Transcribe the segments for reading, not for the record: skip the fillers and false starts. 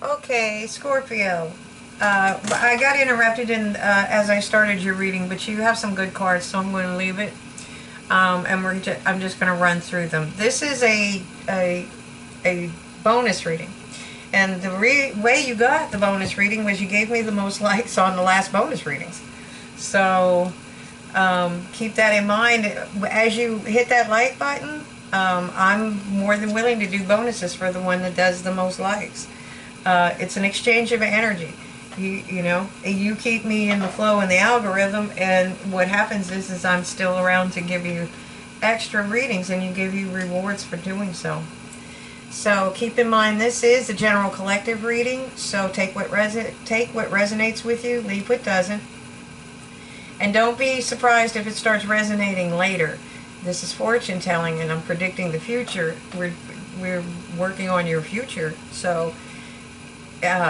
Okay, Scorpio. I got interrupted as I started your reading, but you have some good cards, so I'm going to leave it. I'm just going to run through them. This is a bonus reading, and the way you got the bonus reading was you gave me the most likes on the last bonus readings. So keep that in mind as you hit that like button. I'm more than willing to do bonuses for the one that does the most likes. It's an exchange of energy. You keep me in the flow in the algorithm, and what happens is I'm still around to give you extra readings, and you give you rewards for doing so. So keep in mind, this is a general collective reading, so take what resonates with you, leave what doesn't. And don't be surprised if it starts resonating later. This is fortune telling, and I'm predicting the future. We're working on your future, so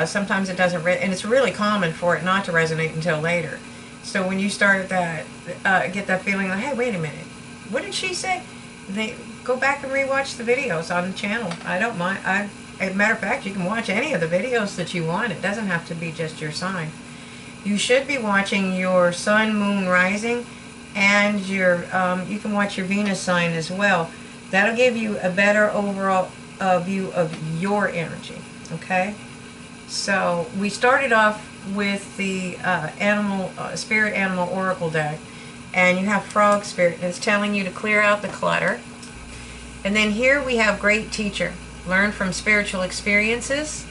sometimes it doesn't, and it's really common for it not to resonate until later. So when you start that, get that feeling like, hey, wait a minute, what did she say? Go back and rewatch the videos on the channel. I don't mind. As a matter of fact, you can watch any of the videos that you want. It doesn't have to be just your sign. You should be watching your sun, moon, rising, and your you can watch your Venus sign as well. That'll give you a better overall view of your energy. Okay. So we started off with the spirit animal oracle deck, and you have frog spirit, and it's telling you to clear out the clutter. And then here we have great teacher, learn from spiritual experiences,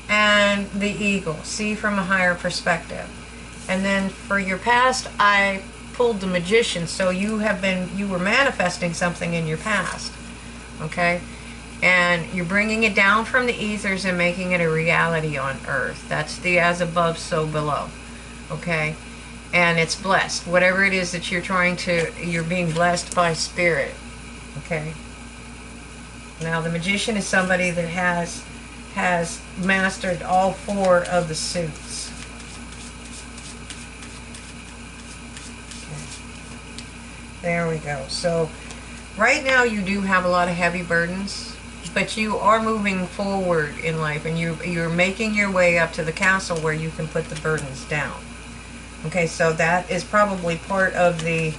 and the eagle, see from a higher perspective. And then for your past, I pulled the magician. So you were manifesting something in your past, okay? And you're bringing it down from the ethers and making it a reality on earth. That's the as above, so below, okay? And it's blessed. Whatever it is that you're being blessed by spirit, okay? Now the magician is somebody that has mastered all four of the suits. Okay. There we go. So right now you do have a lot of heavy burdens, but you are moving forward in life, and you're making your way up to the castle where you can put the burdens down. Okay, so that is probably part of the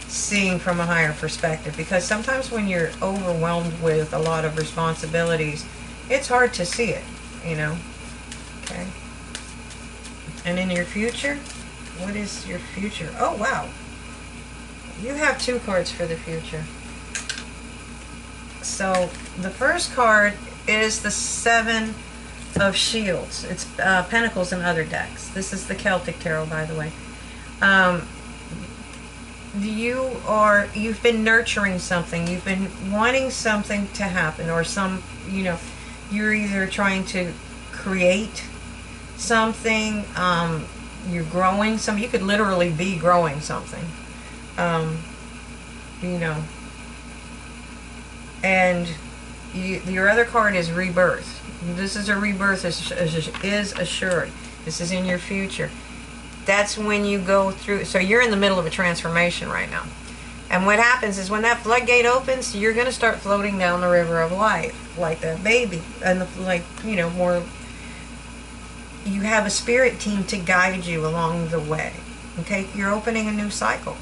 seeing from a higher perspective, because sometimes when you're overwhelmed with a lot of responsibilities, it's hard to see it, okay? And in your future, what is your future? Oh, wow. You have two cards for the future. So the first card is the Seven of Shields. It's Pentacles and other decks. This is the Celtic Tarot, by the way. You've been nurturing something. You've been wanting something to happen, or you're either trying to create something, you're growing something. You could literally be growing something, and your other card is rebirth. This is a rebirth is assured. This is in your future. That's when you go through, so you're in the middle of a transformation right now. And what happens is when that floodgate opens, you're going to start floating down the river of life, like that baby. And more, you have a spirit team to guide you along the way. Okay, you're opening a new cycle.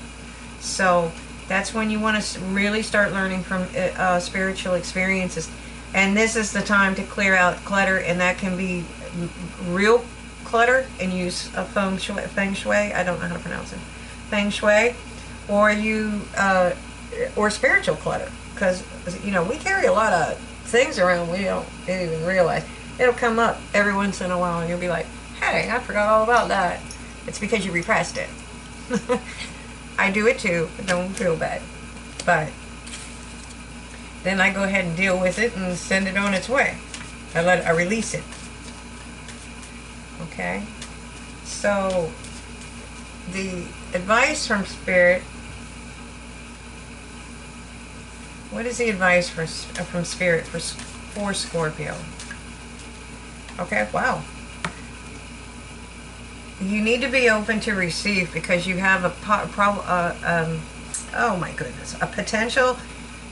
So that's when you want to really start learning from spiritual experiences. And this is the time to clear out clutter, and that can be real clutter and use a feng shui. I don't know how to pronounce it. Feng shui, or spiritual clutter, because we carry a lot of things around we don't even realize. It'll come up every once in a while, and you'll be like, "Hey, I forgot all about that." It's because you repressed it. I do it too. Don't feel bad, but then I go ahead and deal with it and send it on its way. I release it. Okay, so the advice from Spirit. What is the advice from Spirit for Scorpio? Okay, wow. You need to be open to receive, because you have oh my goodness, a potential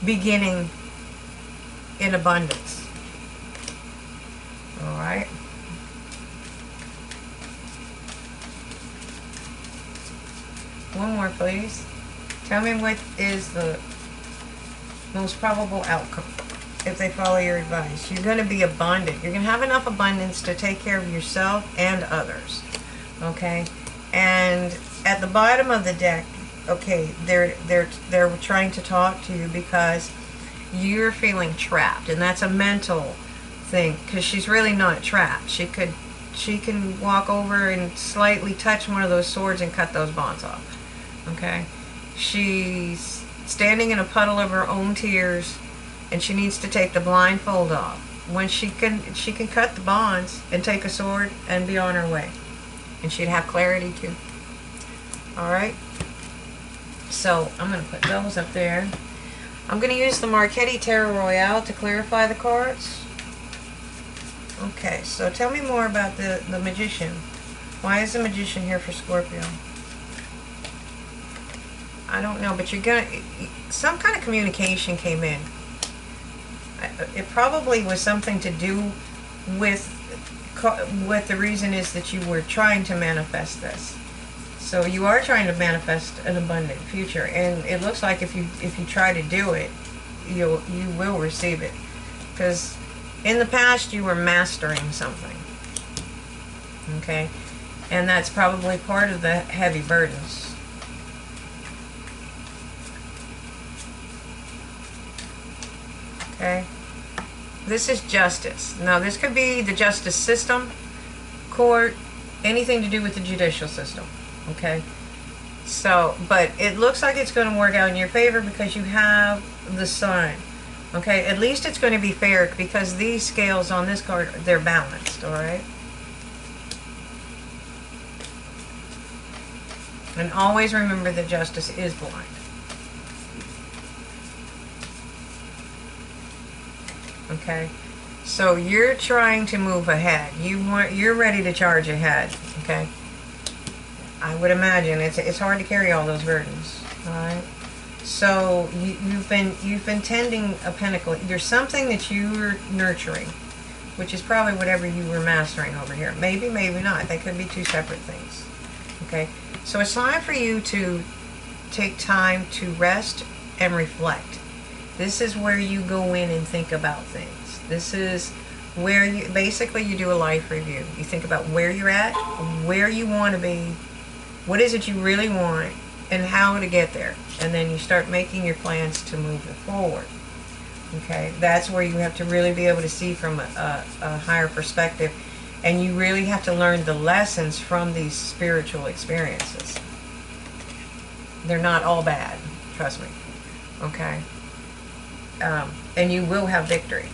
beginning in abundance. All right. please. Tell me what is the most probable outcome if they follow your advice. You're going to be abundant. You're going to have enough abundance to take care of yourself and others. Okay? And at the bottom of the deck, okay, they're trying to talk to you because you're feeling trapped, and that's a mental thing, because she's really not trapped. She can walk over and slightly touch one of those swords and cut those bonds off. Okay? She's standing in a puddle of her own tears, and she needs to take the blindfold off. When she can cut the bonds and take a sword and be on her way. And she'd have clarity too. Alright? So, I'm going to put those up there. I'm going to use the Marchetti Tarot Royale to clarify the cards. Okay, so tell me more about the Magician. Why is the Magician here for Scorpio? I don't know, but you're going to... Some kind of communication came in. It probably was something to do with what the reason is that you were trying to manifest this. So you are trying to manifest an abundant future, and it looks like if you try to do it, you will receive it. Because in the past you were mastering something. Okay? And that's probably part of the heavy burdens. Okay? This is justice. Now this could be the justice system, court, anything to do with the judicial system. Okay? So, but it looks like it's going to work out in your favor because you have the sun. Okay? At least it's going to be fair because these scales on this card, they're balanced. Alright? And always remember that justice is blind. Okay, so you're trying to move ahead. You're ready to charge ahead. Okay, I would imagine it's hard to carry all those burdens. All right, so you've been tending a pentacle. There's something that you're nurturing, which is probably whatever you were mastering over here. Maybe, maybe not. They could be two separate things. Okay, so it's time for you to take time to rest and reflect. This is where you go in and think about things. This is where you do a life review. You think about where you're at, where you want to be, what is it you really want, and how to get there. And then you start making your plans to move it forward. Okay, that's where you have to really be able to see from a higher perspective, and you really have to learn the lessons from these spiritual experiences. They're not all bad, trust me. Okay. And you will have victory.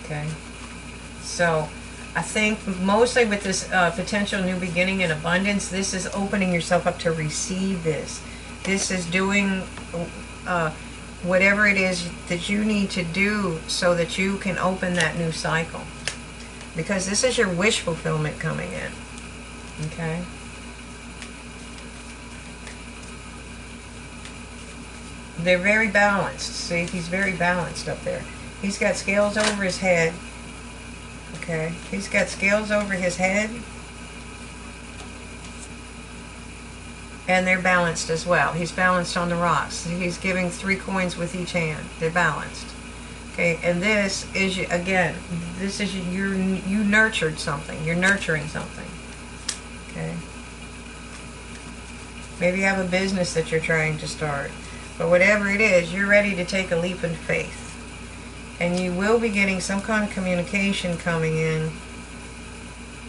Okay, so I think mostly with this potential new beginning and abundance, this is opening yourself up to receive this. This is doing whatever it is that you need to do so that you can open that new cycle. Because this is your wish fulfillment coming in. Okay. They're very balanced. See, he's very balanced up there. He's got scales over his head. Okay, he's got scales over his head. And they're balanced as well. He's balanced on the rocks. He's giving 3 coins with each hand. They're balanced. Okay, and this is, again, this is you nurtured something. You're nurturing something. Okay. Maybe you have a business that you're trying to start. But whatever it is, you're ready to take a leap in faith. And you will be getting some kind of communication coming in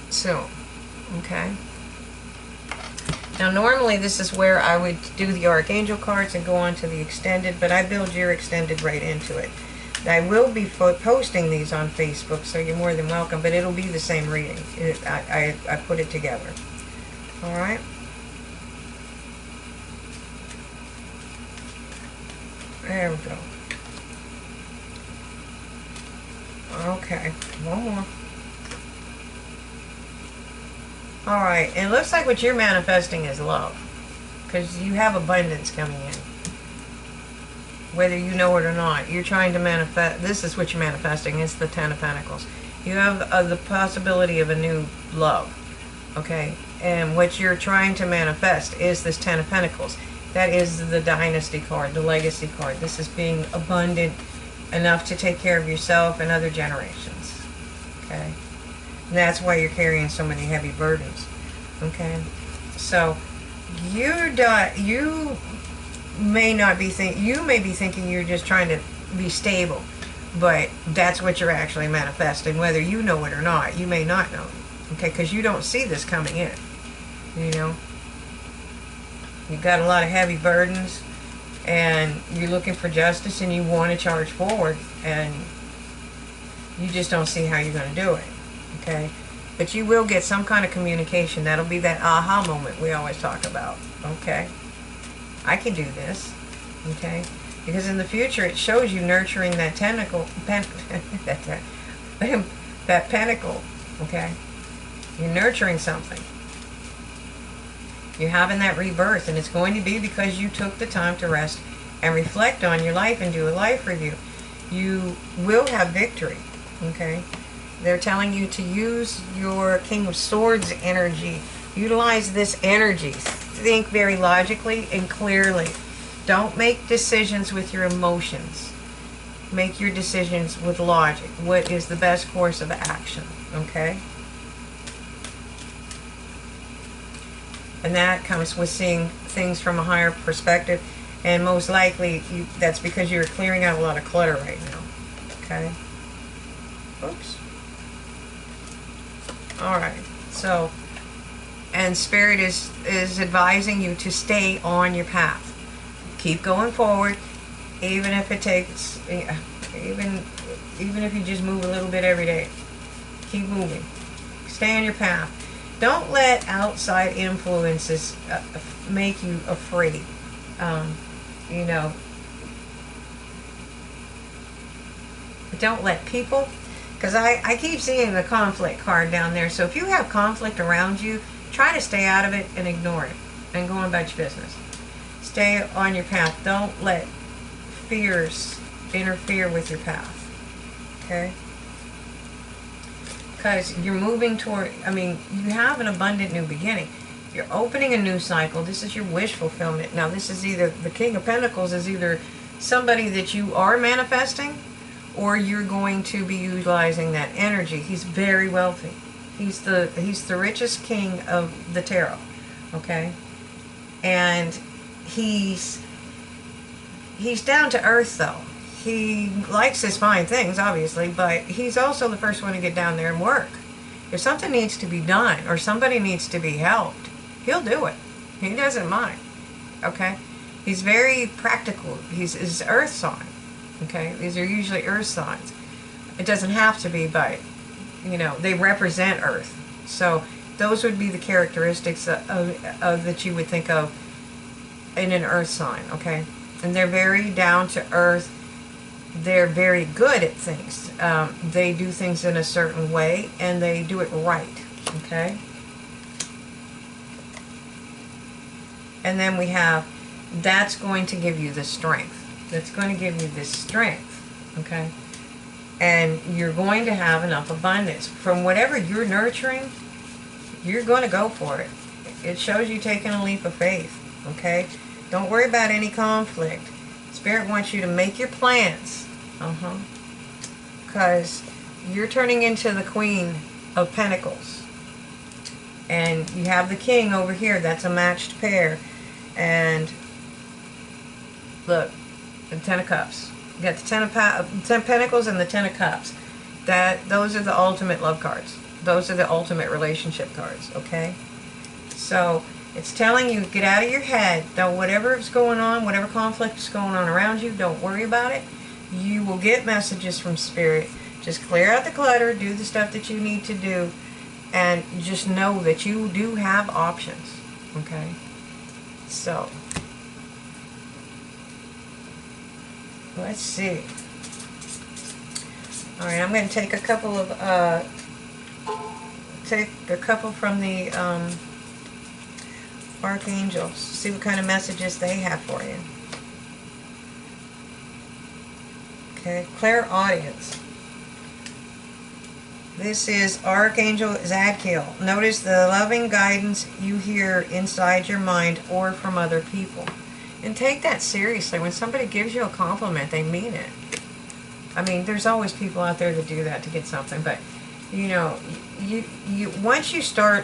soon. Okay? Now normally this is where I would do the Archangel cards and go on to the extended, but I build your extended right into it. I will be posting these on Facebook, so you're more than welcome, but it'll be the same reading. I put it together. Alright? There we go. Okay, one more. Alright, it looks like what you're manifesting is love. Because you have abundance coming in. Whether you know it or not. You're trying to manifest, this is what you're manifesting, it's the Ten of Pentacles. You have the possibility of a new love. Okay, And what you're trying to manifest is this Ten of Pentacles. That is the dynasty card, the legacy card. This is being abundant enough to take care of yourself and other generations. Okay? And that's why you're carrying so many heavy burdens. Okay? So, you may be thinking you're just trying to be stable. But that's what you're actually manifesting, whether you know it or not. You may not know it. Okay? Because you don't see this coming in. You know? You've got a lot of heavy burdens, and you're looking for justice, and you want to charge forward, and you just don't see how you're going to do it, okay? But you will get some kind of communication. That'll be that aha moment we always talk about, okay? I can do this, okay? Because in the future, it shows you nurturing that that pentacle, okay? You're nurturing something. You're having that rebirth, and it's going to be because you took the time to rest and reflect on your life and do a life review. You will have victory, okay? They're telling you to use your King of Swords energy. Utilize this energy. Think very logically and clearly. Don't make decisions with your emotions. Make your decisions with logic. What is the best course of action, okay? And that comes with seeing things from a higher perspective. And most likely, that's because you're clearing out a lot of clutter right now. Okay? Oops. Alright. So, and Spirit is advising you to stay on your path. Keep going forward. Even if it takes, even if you just move a little bit every day. Keep moving. Stay on your path. Don't let outside influences make you afraid. You know, don't let people, because I keep seeing the conflict card down there. So if you have conflict around you, try to stay out of it and ignore it and go on about your business. Stay on your path. Don't let fears interfere with your path. Okay? Because you're moving toward, you have an abundant new beginning. You're opening a new cycle. This is your wish fulfillment. Now, this is either, the King of Pentacles is either somebody that you are manifesting, or you're going to be utilizing that energy. He's very wealthy. He's the richest king of the tarot, okay? And he's down to earth, though. He likes his fine things, obviously, but he's also the first one to get down there and work. If something needs to be done or somebody needs to be helped, he'll do it. He doesn't mind, okay? He's very practical. He's his earth sign, okay? These are usually earth signs. It doesn't have to be, but, you know, they represent earth. So those would be the characteristics that you would think of in an earth sign, okay? And they're very down to earth. They're very good at things. They do things in a certain way, and they do it right, okay? And then we have, that's going to give you the strength. That's going to give you this strength, okay? And you're going to have enough abundance. From whatever you're nurturing, you're going to go for it. It shows you taking a leap of faith, okay? Don't worry about any conflict. Spirit wants you to make your plans. Because you're turning into the Queen of Pentacles. And you have the King over here. That's a matched pair. And look, the Ten of Cups. You got the Ten of Pentacles and the Ten of Cups. Those are the ultimate love cards. Those are the ultimate relationship cards, okay? So it's telling you, get out of your head. Don't, whatever is going on, whatever conflict is going on around you, don't worry about it. You will get messages from Spirit. Just clear out the clutter, do the stuff that you need to do, and just know that you do have options, okay? So, let's see. All right, I'm going to take a couple of, from the Archangels, see what kind of messages they have for you. Okay, clairaudience. This is Archangel Zadkiel. Notice the loving guidance you hear inside your mind or from other people. And take that seriously. When somebody gives you a compliment, they mean it. I mean, there's always people out there that do that to get something, but you know, you once you start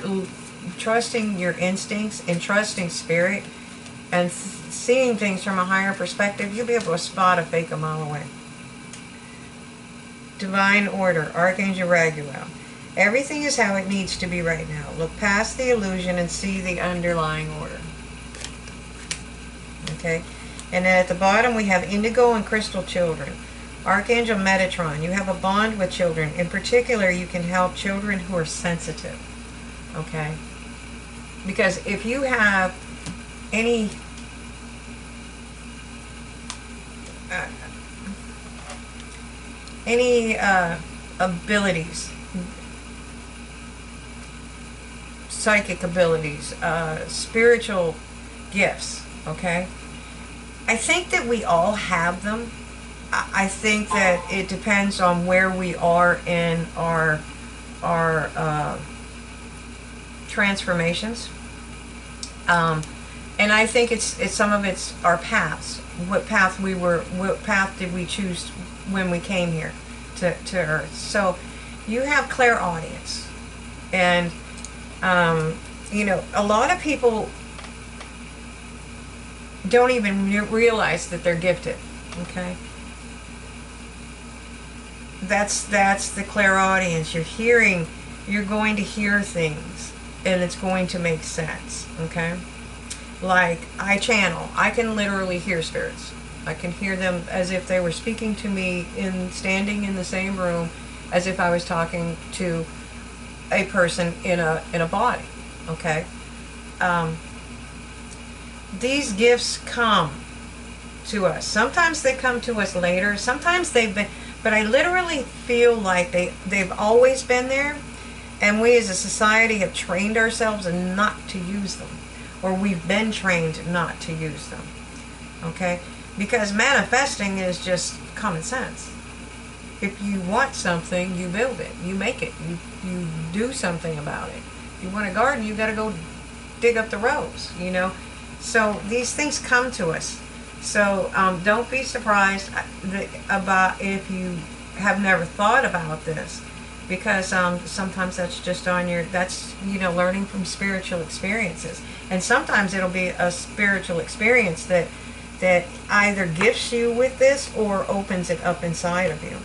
trusting your instincts and trusting spirit and seeing things from a higher perspective, you'll be able to spot a fake a mile away. Divine order, Archangel Raguel. Everything is how it needs to be right now. Look past the illusion and see the underlying order. Okay? And then at the bottom we have Indigo and Crystal Children. Archangel Metatron. You have a bond with children. In particular, you can help children who are sensitive. Okay? Because if you have any abilities, psychic abilities, spiritual gifts, okay? I think that we all have them. I think that it depends on where we are in our transformations. And I think it's some of it's our paths. What path did we choose when we came here to Earth? So you have clairaudience, and you know, a lot of people don't even realize that they're gifted. Okay, that's the clairaudience. You're going to hear things, and it's going to make sense. Okay. Like, I channel. I can literally hear spirits. I can hear them as if they were speaking to me standing in the same room as if I was talking to a person in a body. Okay? These gifts come to us. Sometimes they come to us later. Sometimes they've been, but I literally feel like they've always been there, and we as a society have trained ourselves not to use them. Or we've been trained not to use them. Okay? Because manifesting is just common sense. If you want something, you build it. You make it. You do something about it. If you want a garden, you got to go dig up the rows, you know? So these things come to us. So don't be surprised about if you have never thought about this. Because sometimes that's just you know, learning from spiritual experiences. And sometimes it'll be a spiritual experience that either gifts you with this or opens it up inside of you.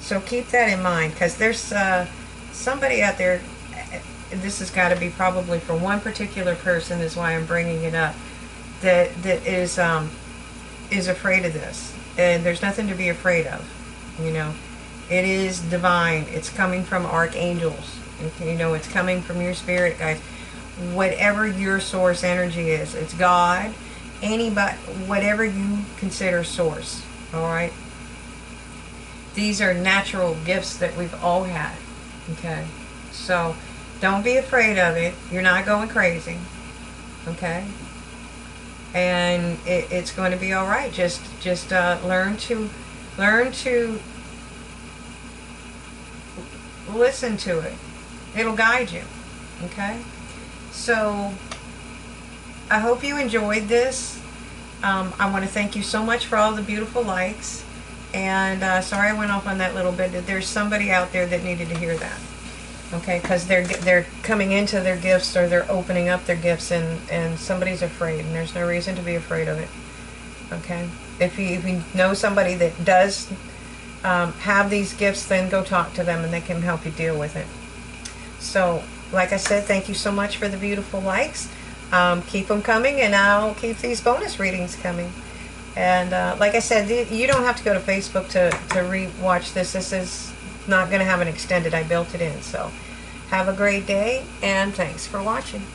So keep that in mind, because there's somebody out there, this has got to be probably for one particular person, is why I'm bringing it up, that is afraid of this. And there's nothing to be afraid of, you know. It is divine. It's coming from archangels. You know, it's coming from your spirit guides. Whatever your source energy is, it's God, anybody, whatever you consider source. All right. These are natural gifts that we've all had. Okay. So don't be afraid of it. You're not going crazy. Okay. And it's going to be all right. Just learn to listen to it. It'll guide you. Okay? So, I hope you enjoyed this. I want to thank you so much for all the beautiful likes. And sorry I went off on that little bit. There's somebody out there that needed to hear that. Okay? Because they're coming into their gifts, or they're opening up their gifts, and somebody's afraid. And there's no reason to be afraid of it. Okay? If you know somebody that does have these gifts, then go talk to them and they can help you deal with it. So, like I said, thank you so much for the beautiful likes. Keep them coming, and I'll keep these bonus readings coming. And like I said, you don't have to go to Facebook to re-watch this. This is not going to have an extended. I built it in. So, have a great day, and thanks for watching.